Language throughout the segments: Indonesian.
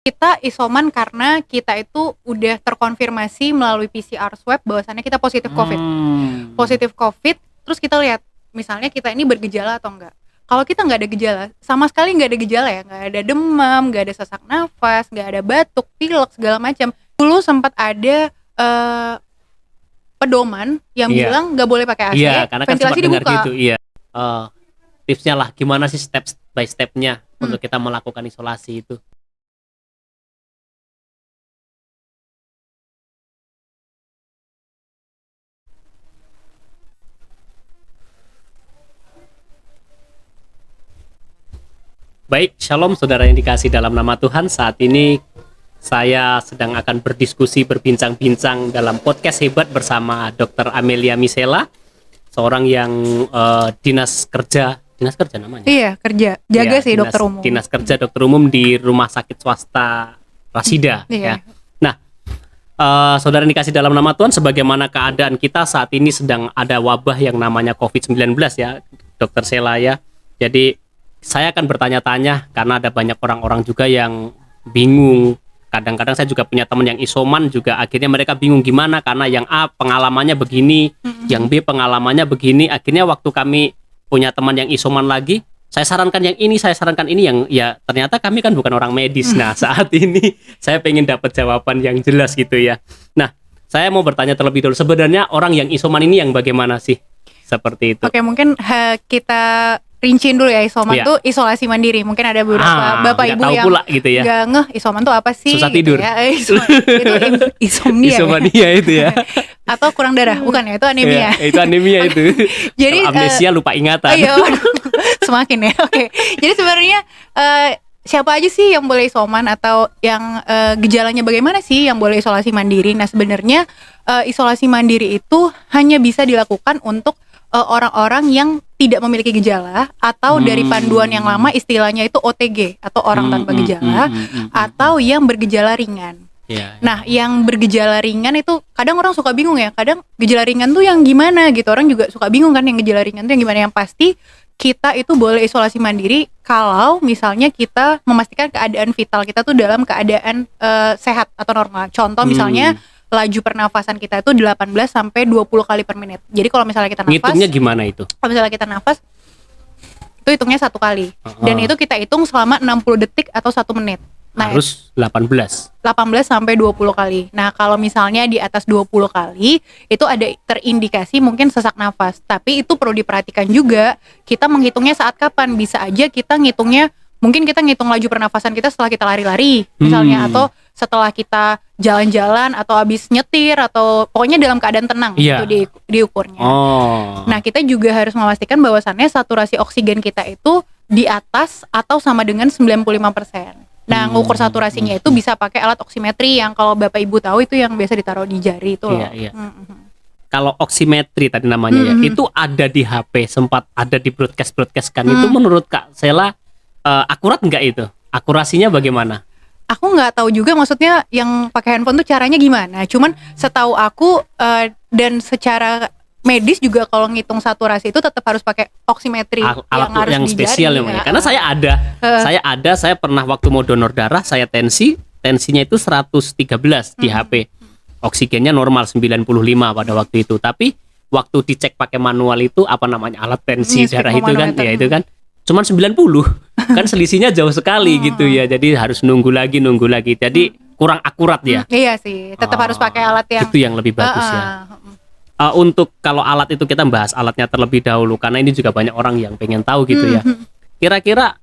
Kita isoman karena kita itu udah terkonfirmasi melalui PCR swab bahwasannya kita positif COVID. Positif COVID, terus kita lihat misalnya kita ini bergejala atau enggak. Kalau kita nggak ada gejala, sama sekali nggak ada gejala ya, nggak ada demam, nggak ada sesak nafas, nggak ada batuk, pilek segala macam. Dulu sempat ada pedoman yang bilang nggak boleh pakai AC, karena kan ventilasi dibuka. Gitu, tipsnya lah, gimana sih step by stepnya untuk kita melakukan isolasi itu? Baik, shalom saudara yang dikasih dalam nama Tuhan. Saat ini saya sedang akan berdiskusi, berbincang-bincang dalam podcast hebat bersama Dr. Amelia Misela, seorang yang dinas kerja namanya? Iya, kerja. Jaga sih dokter umum. Dinas kerja dokter umum di rumah sakit swasta Rasida. Ya. Nah, saudara yang dikasih dalam nama Tuhan, sebagaimana keadaan kita saat ini sedang ada wabah yang namanya COVID-19 ya, Dr. Sela ya. Jadi saya akan bertanya-tanya karena ada banyak orang-orang juga yang bingung. Kadang-kadang saya juga punya teman yang isoman juga, akhirnya mereka bingung gimana karena yang A pengalamannya begini, yang B pengalamannya begini. Akhirnya waktu kami punya teman yang isoman lagi, saya sarankan yang ini, saya sarankan ini, yang ya ternyata kami kan bukan orang medis. Nah, saat ini saya pengen dapat jawaban yang jelas gitu ya. Nah, saya mau bertanya terlebih dulu, sebenarnya orang yang isoman ini yang bagaimana sih? Seperti itu. Oke, mungkin kita rinciin dulu ya, isoman tuh isolasi mandiri. Mungkin ada beberapa bapak ibu yang gitu ya, gak ngeh isoman tuh apa sih, susah tidur gitu ya. Itu insomnia ya. Atau kurang darah, bukan ya, itu anemia. Itu anemia itu. Jadi amnesia, lupa ingatan. Semakin ya. Oke. Jadi sebenarnya siapa aja sih yang boleh isoman atau yang gejalanya bagaimana sih yang boleh isolasi mandiri? Nah, sebenarnya isolasi mandiri itu hanya bisa dilakukan untuk orang-orang yang tidak memiliki gejala atau dari panduan yang lama istilahnya itu OTG atau orang tanpa gejala, atau yang bergejala ringan. Nah, yang bergejala ringan itu kadang orang suka bingung ya, kadang gejala ringan tuh yang gimana gitu, orang juga suka bingung kan yang gejala ringan tuh yang gimana. Yang pasti kita itu boleh isolasi mandiri kalau misalnya kita memastikan keadaan vital kita tuh dalam keadaan sehat atau normal. Contoh misalnya laju pernafasan kita itu 18 sampai 20 kali per menit. Jadi kalau misalnya kita nafas, ngitungnya gimana itu? Kalau misalnya kita nafas, itu hitungnya 1 kali. Dan itu kita hitung selama 60 detik atau 1 menit. Nah, harus 18 sampai 20 kali. Nah, kalau misalnya di atas 20 kali, itu ada terindikasi mungkin sesak nafas. Tapi itu perlu diperhatikan juga, kita menghitungnya saat kapan. Bisa aja kita ngitungnya, mungkin kita ngitung laju pernafasan kita setelah kita lari-lari misalnya, atau setelah kita jalan-jalan, atau habis nyetir, atau pokoknya dalam keadaan tenang itu diukurnya. Nah, kita juga harus memastikan bahwasannya saturasi oksigen kita itu di atas atau sama dengan 95%. Nah, ngukur saturasinya itu bisa pakai alat oksimetri yang kalau Bapak Ibu tahu itu yang biasa ditaruh di jari itu loh. Kalau oksimetri tadi namanya ya, itu ada di HP, sempat ada di broadcast kan. Itu menurut Kak Sela akurat nggak itu? Akurasinya bagaimana? Aku nggak tahu juga, maksudnya yang pakai handphone tuh caranya gimana. Cuman setahu aku dan secara medis juga kalau ngitung saturasi itu tetap harus pakai oksimetri alat yang harus spesial ya. Karena saya ada, saya pernah waktu mau donor darah, saya tensinya itu 113 di HP. Oksigennya normal 95 pada waktu itu. Tapi waktu dicek pakai manual itu alat tensi darah itu kan, ya itu kan cuman 90. Kan selisihnya jauh sekali gitu ya. Jadi harus nunggu lagi. Jadi kurang akurat ya. Iya sih, tetap harus pakai alat yang itu yang lebih bagus ya. Untuk kalau alat itu kita bahas alatnya terlebih dahulu karena ini juga banyak orang yang pengen tahu gitu ya. Kira-kira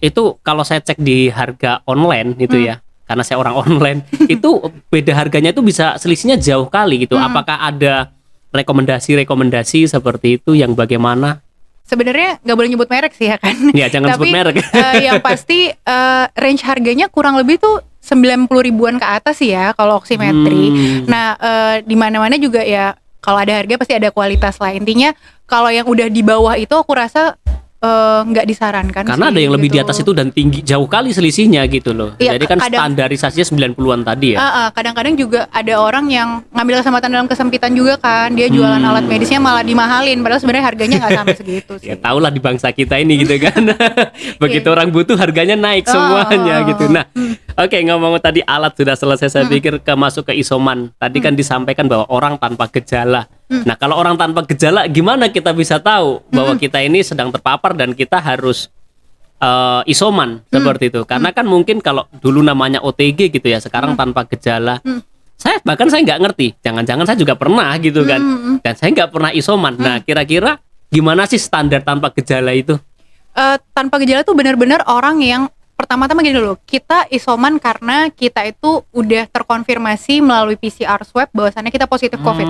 itu kalau saya cek di harga online gitu ya, karena saya orang online, itu beda harganya itu bisa selisihnya jauh kali gitu. Apakah ada rekomendasi seperti itu yang bagaimana? Sebenarnya nggak boleh nyebut merek sih ya kan. Ya, jangan sebut merek. Yang pasti range harganya kurang lebih tuh 90 ribuan ke atas sih ya kalau oksimetri. Nah, di mana-mana juga ya kalau ada harga pasti ada kualitas lah. Intinya kalau yang udah di bawah itu aku rasa nggak disarankan Karena sih, ada yang lebih di gitu. atas itu dan tinggi jauh kali selisihnya gitu loh. Iya, Jadi kan kadang- standarisasinya 90-an tadi ya. Kadang-kadang juga ada orang yang ngambil kesempatan dalam kesempitan juga kan, dia jualan alat medisnya malah dimahalin, padahal sebenarnya harganya nggak sampai segitu sih. Ya tahulah di bangsa kita ini gitu kan. Begitu orang butuh harganya naik semuanya gitu. Nah, oke, ngomong tadi alat sudah selesai, saya pikir masuk ke isoman. Tadi kan disampaikan bahwa orang tanpa gejala. Nah, kalau orang tanpa gejala gimana kita bisa tahu bahwa kita ini sedang terpapar dan kita harus isoman seperti itu? Karena kan mungkin kalau dulu namanya OTG gitu ya, sekarang tanpa gejala. Saya nggak ngerti. Jangan-jangan saya juga pernah gitu kan. Dan saya nggak pernah isoman. Nah, kira-kira gimana sih standar tanpa gejala itu? Tanpa gejala tuh benar-benar orang yang pertama-tama gini dulu, kita isoman karena kita itu udah terkonfirmasi melalui PCR swab bahwasannya kita positif COVID.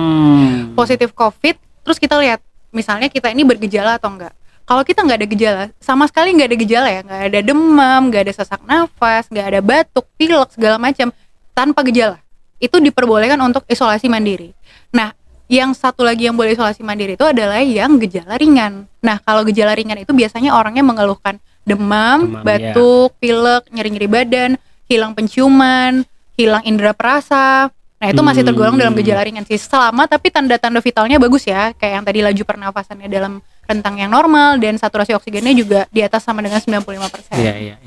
Positif COVID, terus kita lihat misalnya kita ini bergejala atau enggak. Kalau kita nggak ada gejala, sama sekali nggak ada gejala ya, nggak ada demam, nggak ada sesak nafas, nggak ada batuk, pilek segala macam, tanpa gejala, itu diperbolehkan untuk isolasi mandiri. Nah, yang satu lagi yang boleh isolasi mandiri itu adalah yang gejala ringan. Nah, kalau gejala ringan itu biasanya orangnya mengeluhkan demam, batuk, pilek, nyeri-nyeri badan, hilang penciuman, hilang indera perasa. Nah, itu masih tergolong dalam gejala ringan sih. Selama tapi tanda-tanda vitalnya bagus ya, kayak yang tadi laju pernafasannya dalam rentang yang normal dan saturasi oksigennya juga di atas sama dengan 95%. Iya.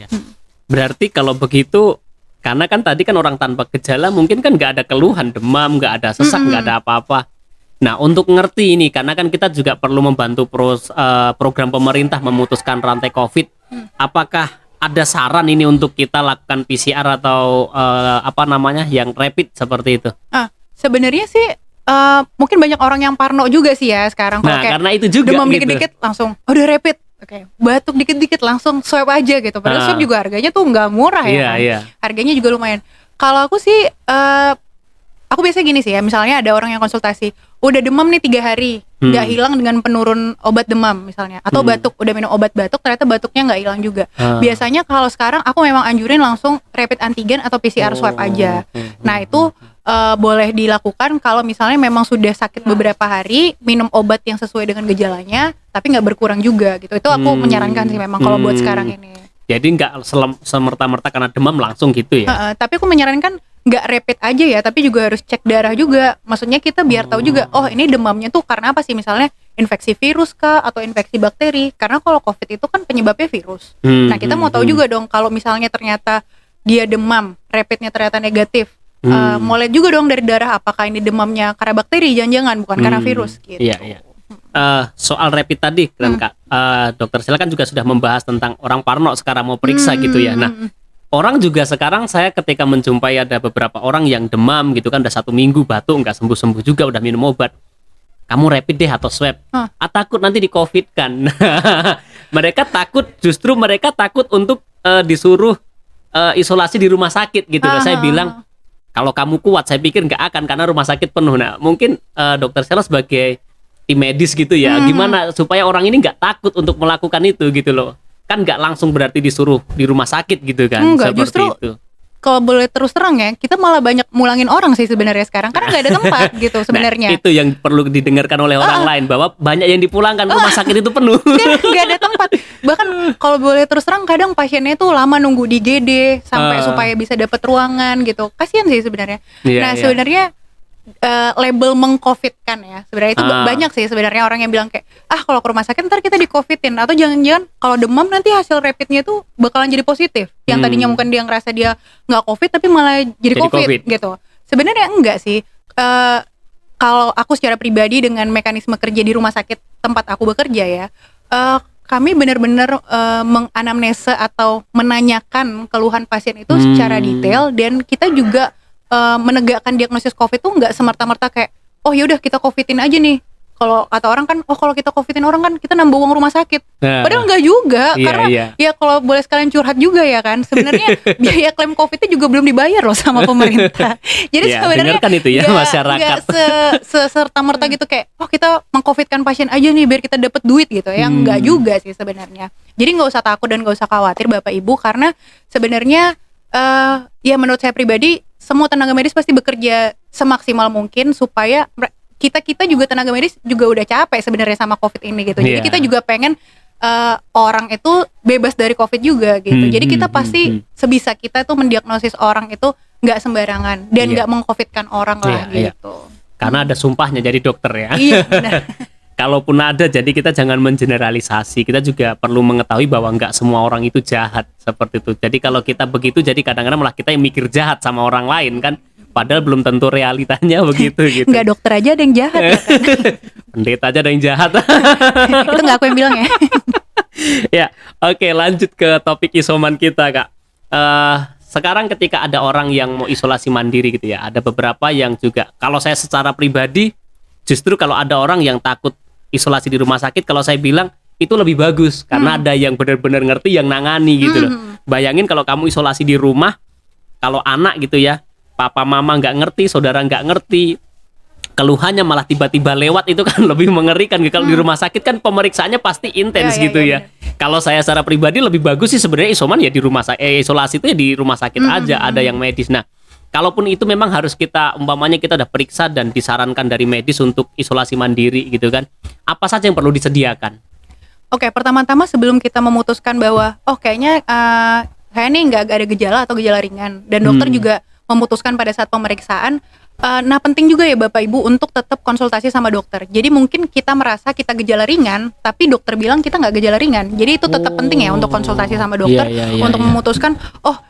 Berarti kalau begitu, karena kan tadi kan orang tanpa gejala mungkin kan nggak ada keluhan, demam, nggak ada sesak, nggak ada apa-apa. Nah, untuk ngerti ini, karena kan kita juga perlu membantu program pemerintah memutuskan rantai COVID. Apakah ada saran ini untuk kita lakukan PCR atau yang rapid seperti itu? Sebenarnya sih mungkin banyak orang yang parno juga sih ya sekarang. Nah, kayak karena itu juga demam gitu. dikit-dikit langsung udah rapid. Oke. Batuk dikit-dikit langsung swab aja gitu. Padahal swab juga harganya tuh nggak murah ya kan. Iya. Harganya juga lumayan. Kalau aku sih aku biasanya gini sih ya, misalnya ada orang yang konsultasi, udah demam nih 3 hari, nggak hilang dengan penurun obat demam misalnya, atau batuk, udah minum obat batuk, ternyata batuknya nggak hilang juga. Biasanya kalau sekarang aku memang anjurin langsung rapid antigen atau PCR swab aja. Nah itu boleh dilakukan kalau misalnya memang sudah sakit beberapa hari, minum obat yang sesuai dengan gejalanya, tapi nggak berkurang juga gitu. Itu aku menyarankan sih memang kalau buat sekarang ini. Jadi nggak semerta-merta karena demam langsung gitu ya? Tapi aku menyarankan nggak rapid aja ya, tapi juga harus cek darah juga. Maksudnya kita biar tahu juga, oh ini demamnya tuh karena apa sih, misalnya infeksi virus kah atau infeksi bakteri. Karena kalau COVID itu kan penyebabnya virus. Nah kita mau tahu juga dong kalau misalnya ternyata dia demam, rapidnya ternyata negatif. Mau lihat juga dong dari darah apakah ini demamnya karena bakteri, jangan-jangan bukan karena virus gitu. Iya. Soal rapid tadi kan Kak, Dokter Sheila kan juga sudah membahas tentang orang parno sekarang mau periksa gitu ya. Nah, orang juga sekarang saya ketika menjumpai ada beberapa orang yang demam gitu kan, udah 1 minggu batuk nggak sembuh-sembuh juga, udah minum obat. Kamu rapid deh atau swab. Takut nanti di COVID kan. Justru mereka takut untuk disuruh isolasi di rumah sakit gitu loh. Saya bilang kalau kamu kuat, saya pikir nggak akan karena rumah sakit penuh. Nah, mungkin Dokter Sheila sebagai tim medis gitu ya, gimana supaya orang ini nggak takut untuk melakukan itu gitu loh. Kan nggak langsung berarti disuruh di rumah sakit gitu kan. Enggak, justru itu. Kalau boleh terus terang ya, kita malah banyak mulangin orang sih sebenarnya sekarang, karena nggak ada tempat gitu sebenarnya. Nah, itu yang perlu didengarkan oleh orang lain, bahwa banyak yang dipulangkan, rumah sakit itu penuh. Nggak ada tempat. Bahkan kalau boleh terus terang, kadang pasiennya tuh lama nunggu di GD sampai supaya bisa dapat ruangan gitu. Kasian sih sebenarnya. Sebenarnya label mengcovidkan ya sebenarnya itu banyak sih sebenarnya orang yang bilang kayak kalau ke rumah sakit ntar kita di-covidin, atau jangan-jangan kalau demam nanti hasil rapidnya tuh bakalan jadi positif, yang tadinya mungkin dia ngerasa dia nggak covid tapi malah jadi COVID gitu. Sebenarnya enggak sih. Kalau aku secara pribadi dengan mekanisme kerja di rumah sakit tempat aku bekerja ya, kami benar-benar menganamnesa atau menanyakan keluhan pasien itu secara detail, dan kita juga menegakkan diagnosis COVID tuh nggak semerta-merta kayak yaudah kita COVIDin aja nih. Kalau kata orang kan, kalau kita COVIDin orang kan kita nambah uang rumah sakit. Padahal nggak juga, karena ya kalau boleh sekalian curhat juga ya kan, sebenarnya biaya klaim COVID itu juga belum dibayar loh sama pemerintah. Jadi sebenarnya kan itu ya masyarakat. Nggak serta-merta gitu kayak kita meng-COVIDkan pasien aja nih biar kita dapat duit gitu. Yang nggak juga sih sebenarnya. Jadi nggak usah takut dan nggak usah khawatir Bapak Ibu, karena sebenarnya ya menurut saya pribadi, semua tenaga medis pasti bekerja semaksimal mungkin supaya kita juga tenaga medis juga udah capek sebenarnya sama COVID ini gitu. Jadi kita juga pengen orang itu bebas dari COVID juga gitu. Jadi kita pasti sebisa kita tuh mendiagnosis orang itu nggak sembarangan dan nggak meng-COVID-kan orang lah gitu. Karena ada sumpahnya jadi dokter ya. Iya benar. Kalaupun ada, jadi kita jangan mengeneralisasi. Kita juga perlu mengetahui bahwa nggak semua orang itu jahat seperti itu. Jadi kalau kita begitu, jadi kadang-kadang malah kita yang mikir jahat sama orang lain kan. Padahal belum tentu realitanya begitu gitu. Nggak dokter aja ada yang jahat ya kan? Pendeta aja ada yang jahat. Itu nggak aku yang bilang ya. Ya, oke, lanjut ke topik isoman kita, Kak. Sekarang ketika ada orang yang mau isolasi mandiri gitu ya, ada beberapa yang juga, kalau saya secara pribadi, justru kalau ada orang yang takut isolasi di rumah sakit, kalau saya bilang itu lebih bagus karena ada yang benar-benar ngerti yang nangani gitu loh. Bayangin kalau kamu isolasi di rumah, kalau anak gitu ya, papa mama nggak ngerti, saudara nggak ngerti, keluhannya malah tiba-tiba lewat, itu kan lebih mengerikan. Kalau di rumah sakit kan pemeriksaannya pasti intens gitu ya. Kalau saya secara pribadi lebih bagus sih sebenarnya isoman ya di rumah sakit, isolasi itu ya di rumah sakit aja, ada yang medis. Nah, kalaupun itu memang harus kita, umpamanya kita udah periksa dan disarankan dari medis untuk isolasi mandiri gitu kan, apa saja yang perlu disediakan? Oke, pertama-tama sebelum kita memutuskan bahwa kayaknya saya nih nggak ada gejala atau gejala ringan, dan dokter juga memutuskan pada saat pemeriksaan, nah penting juga ya Bapak Ibu untuk tetap konsultasi sama dokter. Jadi mungkin kita merasa kita gejala ringan, tapi dokter bilang kita nggak gejala ringan. Jadi itu tetap penting ya untuk konsultasi sama dokter untuk memutuskan,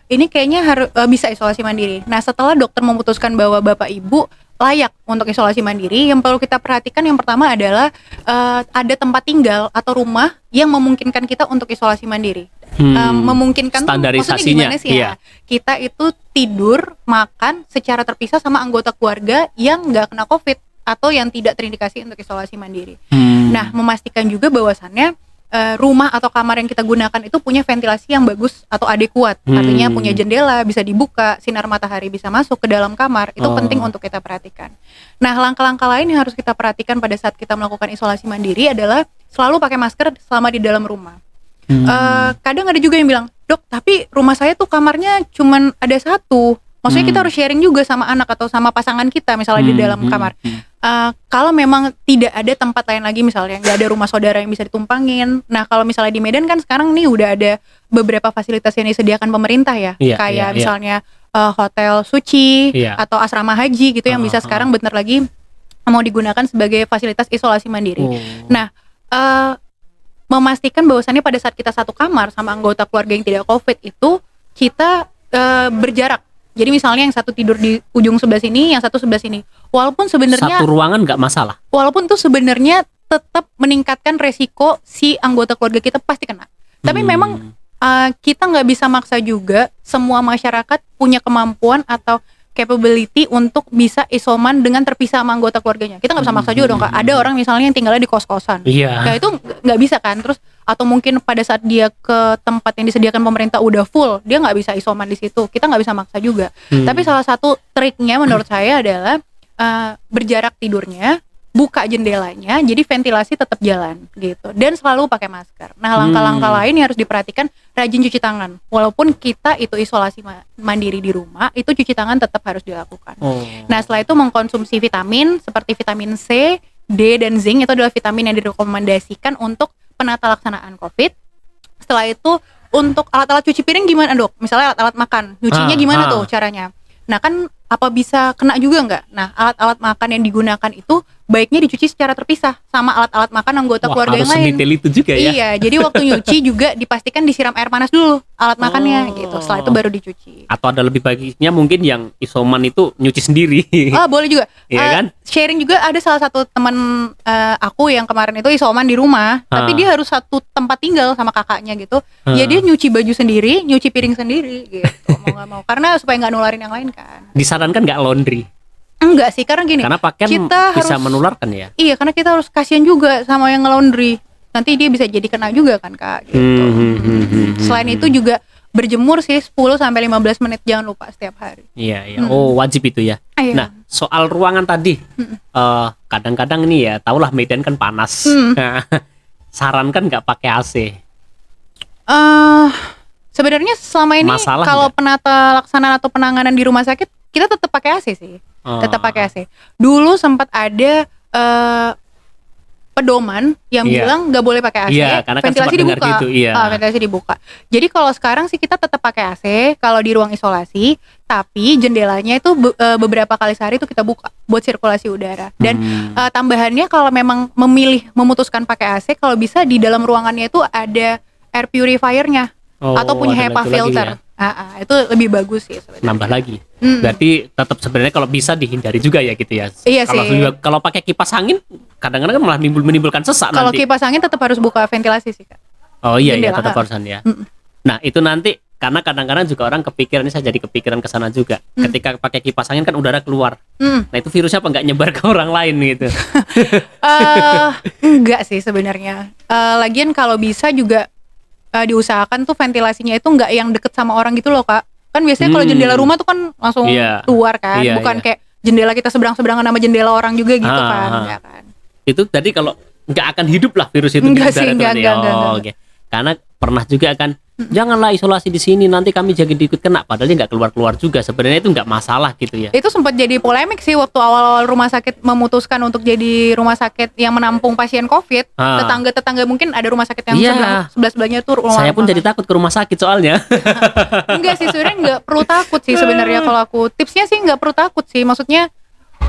ini kayaknya harus bisa isolasi mandiri. Nah setelah dokter memutuskan bahwa Bapak Ibu layak untuk isolasi mandiri, yang perlu kita perhatikan yang pertama adalah ada tempat tinggal atau rumah yang memungkinkan kita untuk isolasi mandiri. Memungkinkan tuh maksudnya gimana sih ya? Kita itu tidur, makan secara terpisah sama anggota keluarga yang nggak kena COVID atau yang tidak terindikasi untuk isolasi mandiri. Nah, memastikan juga bahwasannya rumah atau kamar yang kita gunakan itu punya ventilasi yang bagus atau adekuat. Artinya punya jendela, bisa dibuka, sinar matahari bisa masuk ke dalam kamar. Itu penting untuk kita perhatikan. Nah, langkah-langkah lain yang harus kita perhatikan pada saat kita melakukan isolasi mandiri adalah selalu pakai masker selama di dalam rumah. Kadang ada juga yang bilang, dok, tapi rumah saya tuh kamarnya cuman ada satu. Maksudnya kita harus sharing juga sama anak atau sama pasangan kita misalnya di dalam kamar. Kalau memang tidak ada tempat lain lagi, misalnya nggak ada rumah saudara yang bisa ditumpangin. Nah kalau misalnya di Medan kan sekarang nih udah ada beberapa fasilitas yang disediakan pemerintah ya, kayak misalnya hotel suci atau asrama haji gitu yang bisa sekarang bentar lagi mau digunakan sebagai fasilitas isolasi mandiri. Nah memastikan bahwasannya pada saat kita satu kamar sama anggota keluarga yang tidak COVID itu kita berjarak. Jadi misalnya yang satu tidur di ujung sebelah sini, yang satu sebelah sini. Walaupun sebenarnya satu ruangan nggak masalah. Walaupun itu sebenarnya tetap meningkatkan resiko si anggota keluarga kita pasti kena. Tapi memang kita nggak bisa maksa juga semua masyarakat punya kemampuan atau capability untuk bisa isoman dengan terpisah sama anggota keluarganya. Kita nggak bisa maksa juga dong Kak. Ada orang misalnya yang tinggalnya di kos-kosan. Nah itu nggak bisa kan. Terus atau mungkin pada saat dia ke tempat yang disediakan pemerintah udah full, dia nggak bisa isoman di situ. Kita nggak bisa maksa juga. Tapi salah satu triknya menurut saya adalah berjarak tidurnya, buka jendelanya, jadi ventilasi tetap jalan gitu. Dan selalu pakai masker. Nah langkah-langkah lain yang harus diperhatikan, rajin cuci tangan. Walaupun kita itu isolasi mandiri di rumah, itu cuci tangan tetap harus dilakukan. Nah setelah itu mengkonsumsi vitamin seperti vitamin C, D, dan zinc. Itu adalah vitamin yang direkomendasikan untuk penata laksanaan COVID. Setelah itu untuk alat-alat cuci piring gimana dok? Misalnya alat-alat makan, nyucinya gimana tuh caranya? Nah kan apa bisa kena juga nggak? Nah alat-alat makan yang digunakan itu baiknya dicuci secara terpisah sama alat-alat makan anggota keluarga yang lain. Harus itu juga ya. Iya, jadi waktu nyuci juga dipastikan disiram air panas dulu alat makannya gitu. Setelah itu baru dicuci. Atau ada lebih baiknya mungkin yang isoman itu nyuci sendiri. Boleh juga. Iya kan? Sharing juga ada salah satu teman aku yang kemarin itu isoman di rumah, tapi dia harus satu tempat tinggal sama kakaknya gitu. Ya dia nyuci baju sendiri, nyuci piring sendiri gitu. Mau nggak mau, karena supaya nggak nularin yang lain kan. Disarankan nggak laundry? Enggak sih, karena gini, karena pakaian kita bisa harus menularkan ya. Iya, karena kita harus kasihan juga sama yang nge-laundry. Nanti dia bisa jadi kena juga kan Kak gitu. Selain itu juga berjemur sih 10 sampai 15 menit jangan lupa setiap hari. Iya. Wajib itu ya. Nah, soal ruangan tadi. Kadang-kadang nih ya, tahulah Medan kan panas. Sarankan nggak pakai AC? Sebenarnya selama ini kalau penata laksanaan atau penanganan di rumah sakit kita tetap pakai AC sih. Tetap pakai AC. Dulu sempat ada pedoman yang Iya. bilang nggak boleh pakai AC, Iya, karena kan ventilasi sempat dengar dibuka. gitu, iya. Ventilasi dibuka. Jadi kalau sekarang sih kita tetap pakai AC kalau di ruang isolasi, tapi jendelanya itu beberapa kali sehari itu kita buka buat sirkulasi udara. Dan tambahannya kalau memang memutuskan pakai AC, kalau bisa di dalam ruangannya itu ada air purifier-nya atau punya ada HEPA itu lagi filter. ya. Itu lebih bagus sih sebenarnya. Nambah lagi. Berarti tetap sebenarnya kalau bisa dihindari juga ya gitu ya. Iya Kalau sih. kalau pakai kipas angin kadang-kadang kan malah menimbulkan sesak Kalau nanti. kipas angin tetap harus buka ventilasi sih, Kak. Oh iya ya, jendela, tetap harusan ya. Nah, itu nanti karena kadang-kadang juga orang kepikiran, ini saya jadi kepikiran ke sana juga. Ketika pakai kipas angin kan udara keluar. Nah, itu virusnya apa nggak nyebar ke orang lain gitu. Enggak sih sebenarnya. Lagian kalau bisa juga diusahakan tuh ventilasinya itu enggak yang deket sama orang gitu loh, Kak. Kan biasanya kalau jendela rumah tuh kan langsung Iya. keluar kan, Iya, bukan iya. kayak jendela kita seberang-seberangan sama jendela orang juga gitu kan, enggak kan. Itu tadi kalau nggak akan hidup lah virus itu Enggak di sih, udara itu enggak, nanti. enggak, enggak. Oke. Karena pernah juga kan, janganlah isolasi di sini, nanti kami jadi ikut kena. Padahal dia nggak keluar-keluar juga. Sebenarnya itu nggak masalah gitu ya. Itu sempat jadi polemik sih waktu awal-awal rumah sakit memutuskan untuk jadi rumah sakit yang menampung pasien COVID. Tetangga-tetangga mungkin ada rumah sakit yang Iya. sebelah-sebelahnya tuh rumah. Saya pun jadi takut ke rumah sakit soalnya. Enggak sih, sebenarnya nggak perlu takut sih sebenarnya kalau aku. Tipsnya sih nggak perlu takut sih. Maksudnya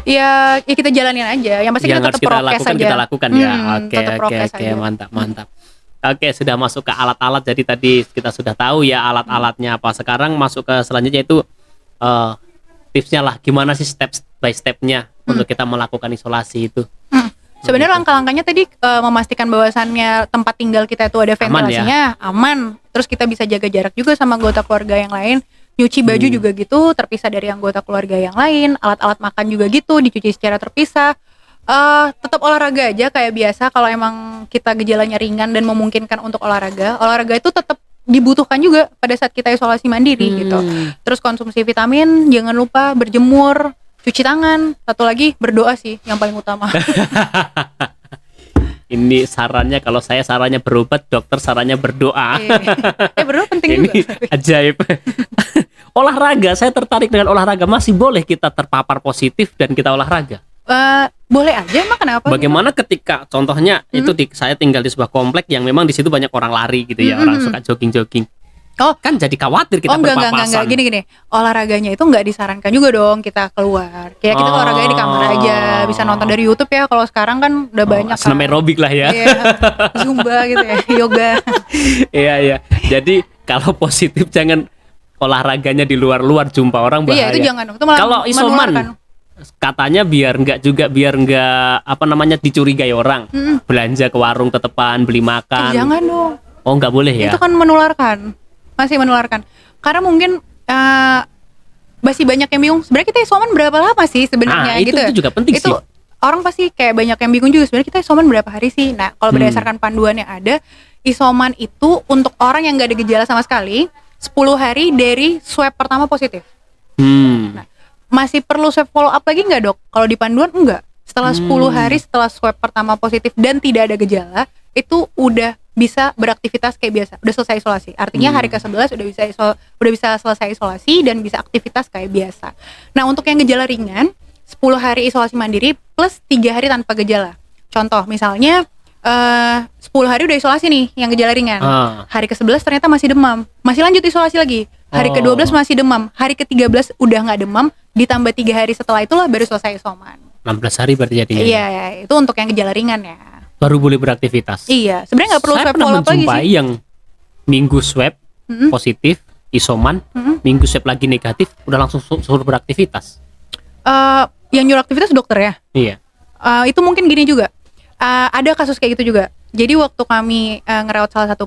ya kita jalanin aja. Yang pasti Yang kita harus tetap kita prokes lakukan aja. kita lakukan ya. Oke, tetap prokes aja. mantap. Oke, sudah masuk ke alat-alat. Jadi tadi kita sudah tahu ya alat-alatnya apa. Sekarang masuk ke selanjutnya itu tipsnya lah. Gimana sih step by stepnya untuk kita melakukan isolasi itu? Sebenarnya langkah-langkahnya tadi memastikan bahwasannya tempat tinggal kita itu ada ventilasinya, aman. Terus kita bisa jaga jarak juga sama anggota keluarga yang lain. Nyuci baju juga gitu, terpisah dari anggota keluarga yang lain. Alat-alat makan juga gitu, dicuci secara terpisah. Tetap olahraga aja kayak biasa. Kalau emang kita gejalanya ringan dan memungkinkan untuk olahraga itu tetap dibutuhkan juga pada saat kita isolasi mandiri gitu. Terus konsumsi vitamin, jangan lupa berjemur, cuci tangan, satu lagi berdoa sih yang paling utama. Ini sarannya, kalau saya sarannya berobat, dokter sarannya berdoa. Berdoa penting Ini juga. ajaib. Olahraga, saya tertarik dengan olahraga. Masih boleh kita terpapar positif dan kita olahraga? Boleh aja, emang kenapa? Bagaimana ketika contohnya itu saya tinggal di sebuah komplek yang memang di situ banyak orang lari gitu ya, orang suka jogging-jogging. Oh, Kan jadi khawatir kita enggak. berpapasan. Gini. Olahraganya itu enggak disarankan juga dong kita keluar. Kayak kita olahraganya di kamar aja, bisa nonton dari YouTube ya. Kalau sekarang kan udah banyak kan. Senam aerobik lah ya. Iya, Zumba gitu ya, yoga. Iya. Jadi kalau positif jangan olahraganya di luar-luar, jumpa orang bahaya. Iya, itu jangan. Itu malah Kalau isoman menularkan. katanya biar nggak apa namanya dicurigai orang. Belanja ke warung tetepan, beli makan. Jangan dong. Oh, nggak boleh ya. Itu kan menularkan. Masih menularkan. Karena mungkin masih banyak yang bingung. Sebenarnya kita isoman berapa lama sih sebenarnya gitu. Itu juga penting itu, sih. Orang pasti kayak banyak yang bingung juga. Sebenarnya kita isoman berapa hari sih? Nah, kalau berdasarkan panduan yang ada, isoman itu untuk orang yang nggak ada gejala sama sekali 10 hari dari swab pertama positif. Nah, masih perlu swab follow up lagi nggak, Dok? Kalau di panduan enggak. Setelah 10 hari setelah swab pertama positif dan tidak ada gejala, itu udah bisa beraktivitas kayak biasa, udah selesai isolasi. Artinya hari ke-11 udah bisa selesai isolasi dan bisa aktivitas kayak biasa. Nah, untuk yang gejala ringan, 10 hari isolasi mandiri plus 3 hari tanpa gejala. Contoh misalnya 10 hari udah isolasi nih yang gejala ringan. Hari ke-11 ternyata masih demam. Masih lanjut isolasi lagi. Hari ke-12 masih demam. Hari ke-13 udah nggak demam, ditambah 3 hari setelah itulah baru selesai isoman. 16 hari berarti jadinya. Iya, itu untuk yang gejala ringan ya. Baru boleh beraktivitas. Iya, sebenarnya nggak perlu Saya swab pernah follow up lagi menjumpai sih. yang minggu swab positif, isoman, minggu swab lagi negatif, udah langsung suruh beraktivitas. Yang nyuruh aktivitas dokter ya. Iya. Itu mungkin gini juga. Ada kasus kayak gitu juga. Jadi waktu kami ngerawat salah satu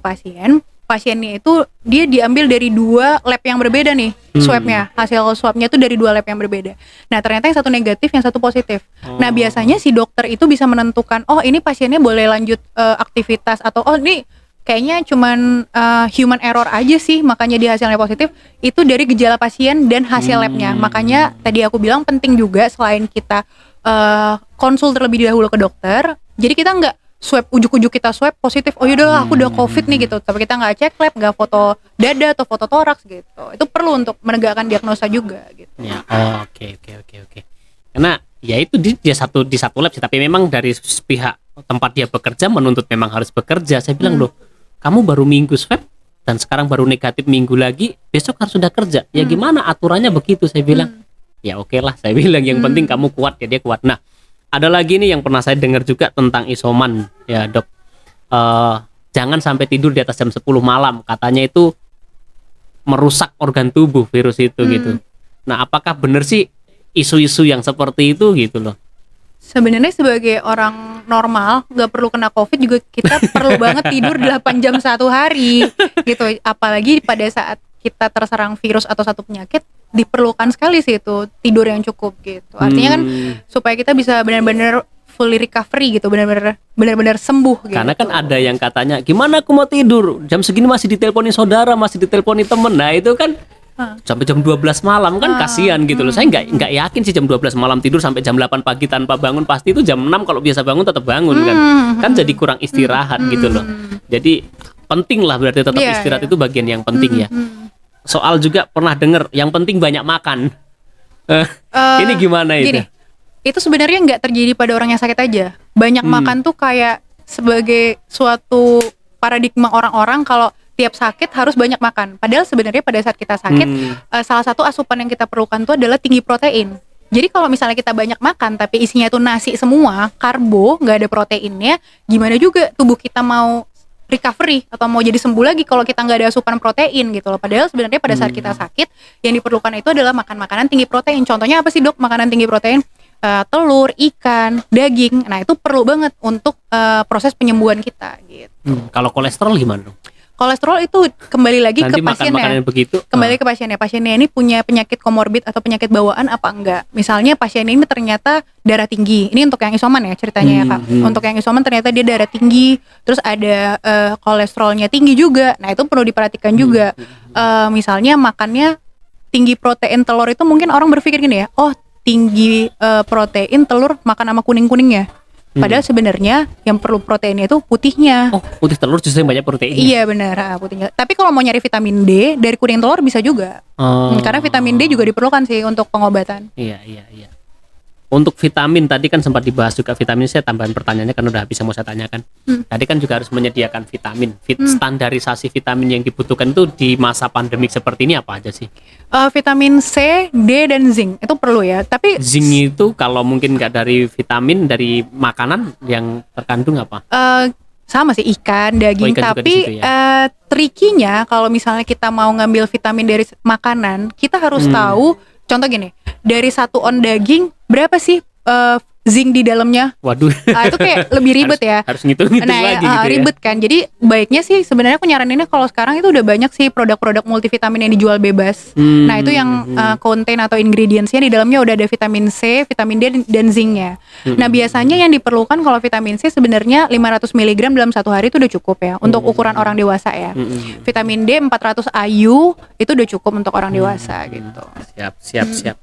pasiennya itu dia diambil dari 2 lab yang berbeda nih swabnya. Hasil swabnya itu dari 2 lab yang berbeda. Nah, ternyata yang satu negatif, yang satu positif. Nah, biasanya si dokter itu bisa menentukan, oh ini pasiennya boleh lanjut aktivitas, atau oh ini kayaknya cuman human error aja sih, makanya dia hasilnya positif. Itu dari gejala pasien dan hasil labnya. Makanya tadi aku bilang penting juga selain kita konsul terlebih dahulu ke dokter, jadi kita nggak swab ujuk-ujuk kita swab positif, oh yaudahlah aku udah covid nih gitu, tapi kita nggak cek lab, nggak foto dada atau foto toraks gitu. Itu perlu untuk menegakkan diagnosa juga gitu. Ya, oke. Karena ya itu dia di satu lab sih, tapi memang dari pihak tempat dia bekerja menuntut memang harus bekerja. Saya bilang, loh, kamu baru minggu swab dan sekarang baru negatif minggu lagi, besok harus sudah kerja. Ya gimana aturannya begitu, saya bilang. Ya oke lah, saya bilang yang penting kamu kuat, ya dia kuat. Nah, ada lagi nih yang pernah saya dengar juga tentang isoman ya, Dok. Jangan sampai tidur di atas jam 10 malam, katanya itu merusak organ tubuh virus itu gitu. Nah, apakah benar sih isu-isu yang seperti itu gitu loh? Sebenarnya sebagai orang normal nggak perlu kena COVID juga kita perlu banget tidur 8 jam satu hari gitu. Apalagi pada saat kita terserang virus atau satu penyakit, diperlukan sekali sih itu tidur yang cukup gitu. Artinya kan supaya kita bisa benar-benar fully recovery gitu, benar-benar sembuh gitu. Karena kan ada yang katanya, gimana aku mau tidur jam segini masih diteleponin saudara, masih diteleponin temen. Nah itu kan sampai jam 12 malam kan kasihan gitu loh. Saya nggak yakin sih jam 12 malam tidur sampai jam 8 pagi tanpa bangun. Pasti itu jam 6 kalau biasa bangun tetap bangun kan jadi kurang istirahat gitu loh. Jadi penting lah berarti tetap istirahat itu bagian yang penting ya. Soal juga pernah dengar yang penting banyak makan. Ini gimana itu? Gini, itu sebenarnya nggak terjadi pada orang yang sakit aja. Banyak makan tuh kayak sebagai suatu paradigma orang-orang kalau tiap sakit harus banyak makan. Padahal sebenarnya pada saat kita sakit, salah satu asupan yang kita perlukan tuh adalah tinggi protein. Jadi kalau misalnya kita banyak makan tapi isinya tuh nasi semua, karbo, nggak ada proteinnya, gimana juga tubuh kita mau recovery atau mau jadi sembuh lagi kalau kita nggak ada asupan protein gitu loh. Padahal sebenarnya pada saat kita sakit, yang diperlukan itu adalah makan makanan tinggi protein. Contohnya apa sih, Dok? Makanan tinggi protein? Telur, ikan, daging. Nah itu perlu banget untuk proses penyembuhan kita gitu. Kalau kolesterol gimana dong? Kolesterol itu kembali lagi Nanti ke pasiennya. begitu. Kembali ke pasiennya. Pasiennya ini punya penyakit komorbid atau penyakit bawaan apa enggak? Misalnya pasien ini ternyata darah tinggi. Ini untuk yang isoman ya ceritanya ya Kak. Untuk yang isoman ternyata dia darah tinggi, terus ada kolesterolnya tinggi juga. Nah itu perlu diperhatikan juga. Misalnya makannya tinggi protein telur itu mungkin orang berpikir gini ya, oh tinggi protein telur makan sama kuning-kuningnya. Padahal sebenarnya yang perlu proteinnya itu putihnya. Oh, putih telur justru yang banyak proteinnya. Iya benar, putihnya. Tapi kalau mau nyari vitamin D dari kuning telur bisa juga. Karena vitamin D juga diperlukan sih untuk pengobatan. Iya. Untuk vitamin tadi kan sempat dibahas juga vitamin, saya tambahan pertanyaannya kan udah habis yang mau saya tanyakan. Tadi kan juga harus menyediakan vitamin. Standarisasi vitamin yang dibutuhkan itu di masa pandemik seperti ini apa aja sih? Vitamin C, D, dan zinc itu perlu ya. Tapi Zinc itu kalau mungkin nggak dari vitamin, dari makanan yang terkandung apa? sama sih ikan, daging. Ikan juga tapi di situ ya? trikinya kalau misalnya kita mau ngambil vitamin dari makanan, kita harus tahu. Contoh gini, dari 1 on daging berapa sih zinc di dalamnya? Waduh. Itu kayak lebih ribet ya. Harus ngitung-ngitung lagi gitu ya. Ribet kan. Jadi baiknya sih sebenarnya aku nyaraninnya kalau sekarang itu udah banyak sih produk-produk multivitamin yang dijual bebas. Nah itu yang contain atau ingredientsnya di dalamnya udah ada vitamin C, vitamin D dan zincnya. Nah biasanya yang diperlukan kalau vitamin C sebenarnya 500 mg dalam 1 hari itu udah cukup ya untuk ukuran orang dewasa ya. Vitamin D 400 IU itu udah cukup untuk orang dewasa gitu. Siap.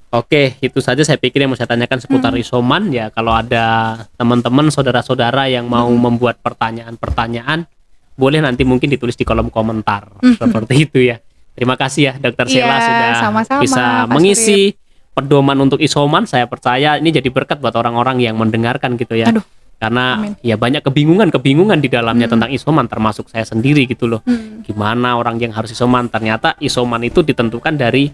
Oke, itu saja saya pikir yang mau saya tanyakan seputar isoman ya. Kalau ada teman-teman, saudara-saudara yang mau membuat pertanyaan-pertanyaan, boleh nanti mungkin ditulis di kolom komentar. Seperti itu ya. Terima kasih ya Dokter Sheila sudah sama-sama, bisa Pak mengisi pedoman untuk isoman. Saya percaya ini jadi berkat buat orang-orang yang mendengarkan gitu ya. Aduh, karena amin. ya banyak kebingungan di dalamnya tentang isoman, termasuk saya sendiri gitu loh. Gimana orang yang harus isoman? Ternyata isoman itu ditentukan dari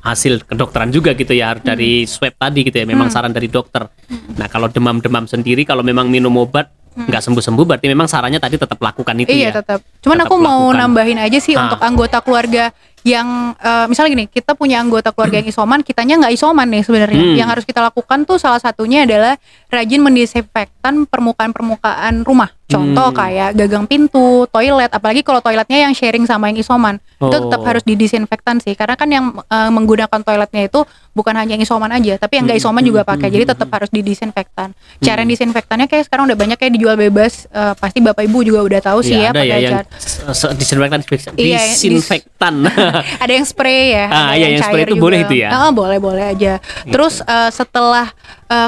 hasil kedokteran juga gitu ya, dari swab tadi gitu ya, memang saran dari dokter. Nah kalau demam-demam sendiri, kalau memang minum obat nggak sembuh-sembuh, berarti memang sarannya tadi tetap lakukan itu ya. Iya tetap. Cuman Tetap aku mau lakukan. nambahin aja sih untuk anggota keluarga yang misalnya gini, kita punya anggota keluarga yang isoman, kitanya nggak isoman nih sebenarnya. Yang harus kita lakukan tuh salah satunya adalah rajin mendisinfektan permukaan-permukaan rumah. Contoh kayak gagang pintu, toilet, apalagi kalau toiletnya yang sharing sama yang isoman, itu tetap harus didisinfektan sih. Karena kan yang menggunakan toiletnya itu bukan hanya yang isoman aja, tapi yang nggak isoman juga pakai. Jadi tetap harus didisinfektan. Cara disinfektannya kayak sekarang udah banyak kayak dijual bebas. Pasti Bapak Ibu juga udah tahu sih ya ada pakai ya yang disinfektan. Ada yang spray ya. Ada Iya, yang spray cair itu juga. boleh itu ya? Boleh aja. Terus setelah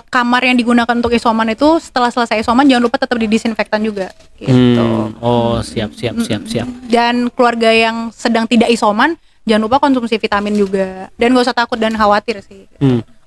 kamar yang digunakan untuk isoman itu, setelah selesai isoman jangan lupa tetap didisinfektan juga gitu. Oh, siap. Dan keluarga yang sedang tidak isoman jangan lupa konsumsi vitamin juga, dan gak usah takut dan khawatir sih.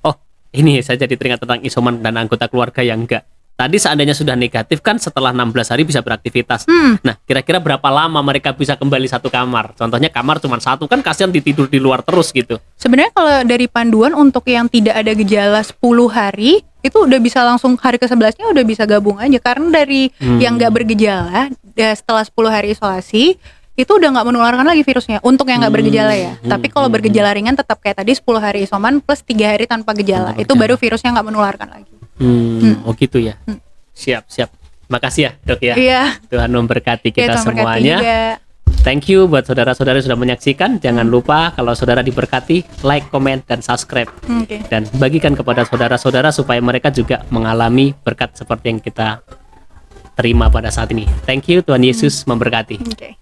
Oh, ini saya jadi teringat tentang isoman dan anggota keluarga yang enggak tadi seandainya sudah negatif kan setelah 16 hari bisa beraktivitas. Nah, kira-kira berapa lama mereka bisa kembali satu kamar? Contohnya kamar cuma satu, kan kasihan tidur di luar terus gitu. Sebenarnya kalau dari panduan untuk yang tidak ada gejala 10 hari itu udah bisa langsung hari ke-11-nya udah bisa gabung aja, karena dari yang nggak bergejala setelah 10 hari isolasi itu udah nggak menularkan lagi virusnya untuk yang nggak bergejala ya. Tapi kalau bergejala ringan tetap kayak tadi 10 hari isoman plus 3 hari tanpa gejala. Itu baru virusnya nggak menularkan lagi. Oh gitu ya. Siap. Makasih ya dok ya. Iya. Tuhan memberkati kita Tuhan berkati semuanya. juga. Thank you buat saudara-saudara sudah menyaksikan. Jangan lupa kalau saudara diberkati, like, comment, dan subscribe. Oke. Dan bagikan kepada saudara-saudara supaya mereka juga mengalami berkat seperti yang kita terima pada saat ini. Thank you, Tuhan Yesus memberkati. Oke.